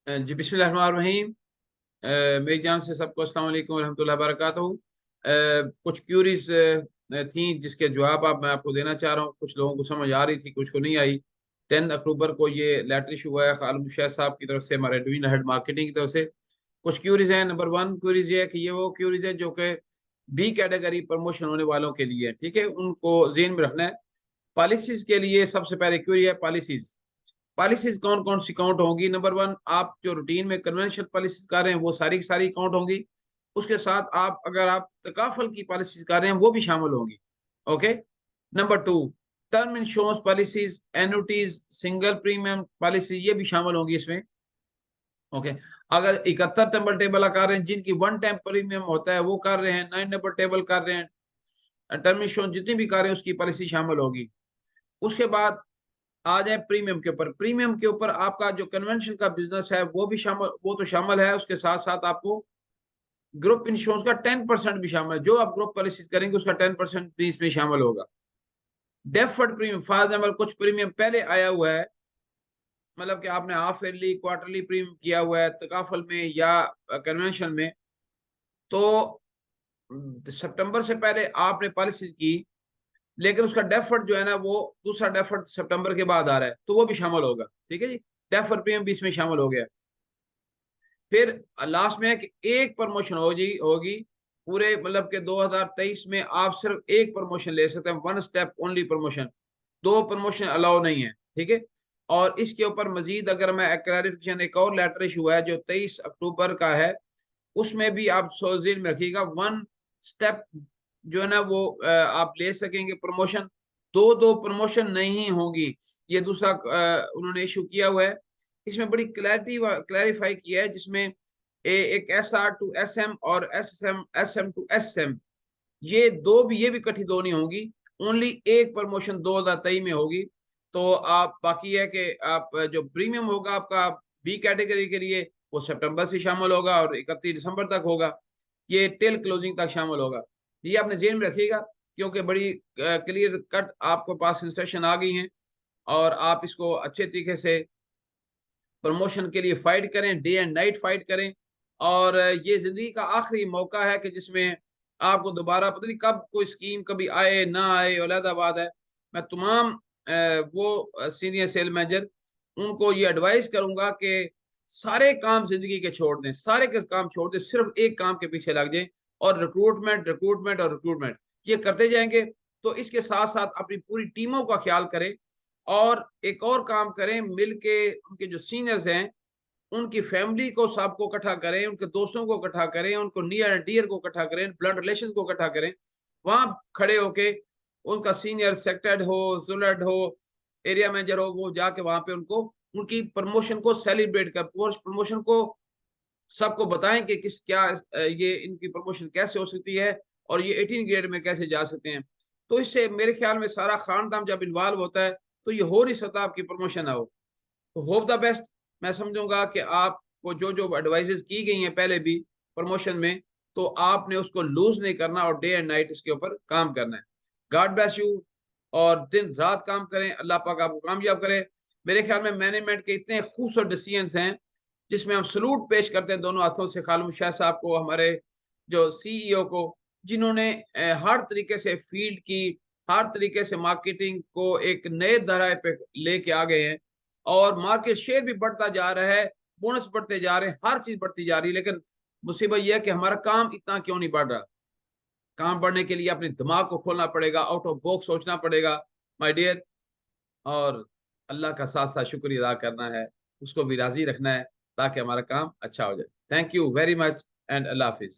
जी बिस्मिल्लाहिर्रहमानिर्रहीम। मेरी जान से सबको अस्सलाम वालेकुम रहमतुल्लाहि व बरकातहू। कुछ क्यूरीज थी जिसके जवाब मैं आपको देना चाह रहा हूँ। कुछ लोगों को समझ आ रही थी, कुछ को नहीं आई। 10 अक्टूबर को ये लेटर इशू हुआ है खालिद मुशैद साहब की तरफ से, हमारे डिवीजन हेड मार्केटिंग की तरफ से। कुछ क्यूरीज हैं। नंबर वन क्यूरीज ये है कि ये वो क्यूरीज है जो कि बी कैटेगरी प्रमोशन होने वालों के लिए है, ठीक है, उनको जेन में रखना है। पॉलिसीज के लिए सबसे पहले क्यूरी है पॉलिसीज। पॉलिसीज कौन कौन सी काउंट होंगी? नंबर वन, आप जो रूटीन में कन्वेंशनल पॉलिसीज कर रहे हैं वो सारी की सारी काउंट होंगी। उसके साथ आप अगर आप तकाफल की पॉलिसीज कर रहे हैं वो भी शामिल होंगी। Okay. Number two, term insurance policies, annuities, single premium policy, ये भी शामिल होंगी इसमें। ओके। अगर 71 नंबर टेबल कर रहे हैं, जिनकी वन टाइम प्रीमियम होता है वो कर रहे हैं, 9 नंबर टेबल कर रहे हैं, टर्म इंश्योरेंस जितनी भी कर रहे हैं उसकी पॉलिसी शामिल होगी। उसके बाद आ जाए प्रीमियम के ऊपर। प्रीमियम के ऊपर आपका जो कन्वेंशन का बिजनेस है वो भी शामिल, वो तो शामिल है। उसके साथ साथ आपको ग्रुप इंश्योरेंस का 10% भी शामिल है। जो आप ग्रुप पॉलिसीज करेंगे उसका 10% भी इसमें शामिल होगा। डेफर्ड प्रीमियम, फॉर एग्जाम्पल कुछ प्रीमियम पहले आया हुआ है, मतलब कि आपने हाफ ईयरली क्वार्टरली प्रीमियम किया हुआ है तकाफल में या कन्वेंशन में, तो सितंबर से पहले आपने पॉलिसीज की, लेकिन उसका डेफर्ड जो है ना, वो दूसरा डेफर्ड सितंबर के बाद आ रहा है, तो वो भी शामिल होगा। ठीक है जी। डेफर्ड प्रीमियम भी इसमें शामिल हो गया। फिर लास्ट में है कि एक प्रमोशन होगी पूरे, मतलब कि 2023 में आप सिर्फ एक प्रमोशन ले सकते हैं, वन स्टेप ओनली प्रमोशन। दो प्रमोशन अलाउ नहीं है, ठीक है। और इसके ऊपर मजीद अगर मैं क्लैरिफिकेशन, एक और लेटर इशू है जो 23 अक्टूबर का है, उसमें भी आप सोचें में रखिएगा, वन स्टेप जो है ना वो आप ले सकेंगे प्रमोशन। दो दो प्रमोशन नहीं होगी। ये दूसरा उन्होंने इशू किया हुआ है। इसमें बड़ी क्लैरिफाई किया है, जिसमें एक SR टू SM और SM टू SM, ये भी इकट्ठी दो नहीं होंगी। ओनली एक प्रमोशन 2023 में होगी। तो आप, बाकी है कि आप जो प्रीमियम होगा आपका बी कैटेगरी के लिए, वो सितंबर से शामिल होगा और 31 दिसंबर तक होगा। ये टिल क्लोजिंग तक शामिल होगा। ये आपने जेन में रखिएगा, क्योंकि बड़ी क्लियर कट आपको पास इंस्ट्रक्शन आ गई हैं, और आप इसको अच्छे तरीके से प्रमोशन के लिए फाइट करें, डे एंड नाइट फाइट करें। और ये जिंदगी का आखिरी मौका है कि जिसमें आपको दोबारा पता नहीं कब कोई स्कीम कभी आए ना आए, अलहदा बात है। मैं तमाम वो सीनियर सेल मैनेजर, उनको ये एडवाइस करूंगा कि सारे काम जिंदगी के छोड़ दें, सारे के काम छोड़ दें, सिर्फ एक काम के पीछे लग जाएं, और रिक्रूटमेंट रिक्रूटमेंट और रिक्रूटमेंट ये करते जाएंगे। तो इसके साथ साथ अपनी पूरी टीमों का ख्याल करें, और एक और काम करें मिलके, उनके जो सीनियर्स हैं उनकी फैमिली को सबको इकट्ठा करें, उनके दोस्तों को इकट्ठा करें, उनको नियर एंड डियर को इकट्ठा करें, ब्लड रिलेशन को इकट्ठा करें। वहां खड़े होके उनका सीनियर सेक्रेटरी हो, जुलड हो, एरिया मैनेजर हो, वो जाके वहां पे उनको उनकी प्रमोशन को सेलिब्रेट कर, प्रमोशन को सबको बताएं कि किस क्या ये इनकी प्रमोशन कैसे हो सकती है, और ये 18 ग्रेड में कैसे जा सकते हैं। तो इससे मेरे ख्याल में सारा खानदान जब इन्वॉल्व होता है तो ये हो नहीं सकता आपकी प्रमोशन ना हो। तो होप द बेस्ट। मैं समझूंगा कि आपको जो जो एडवाइजेस की गई हैं पहले भी प्रमोशन में, तो आपने उसको लूज नहीं करना और डे एंड नाइट इसके ऊपर काम करना है। God bless you. और दिन रात काम करें, अल्लाह पाक आपको कामयाब करे। मेरे ख्याल में मैनेजमेंट के इतने खूबसूरत डिसीजंस हैं, जिसमें हम सलूट पेश करते हैं दोनों हाथों से खालिद मुशैद साहब को, हमारे जो CEO को, जिन्होंने हर तरीके से फील्ड की, हर तरीके से मार्केटिंग को एक नए धराए पे लेके आ गए हैं। और मार्केट शेयर भी बढ़ता जा रहा है, बोनस बढ़ते जा रहे हैं, हर चीज बढ़ती जा रही है। लेकिन मुसीबत यह है कि हमारा काम इतना क्यों नहीं बढ़ रहा। काम बढ़ने के लिए अपने दिमाग को खोलना पड़ेगा, आउट ऑफ बॉक्स सोचना पड़ेगा, माय डियर। और अल्लाह का साथ साथ शुक्रिया अदा करना है, उसको भी राजी रखना है, ताकि हमारा काम अच्छा हो जाए। Thank you very much and Allah Hafiz.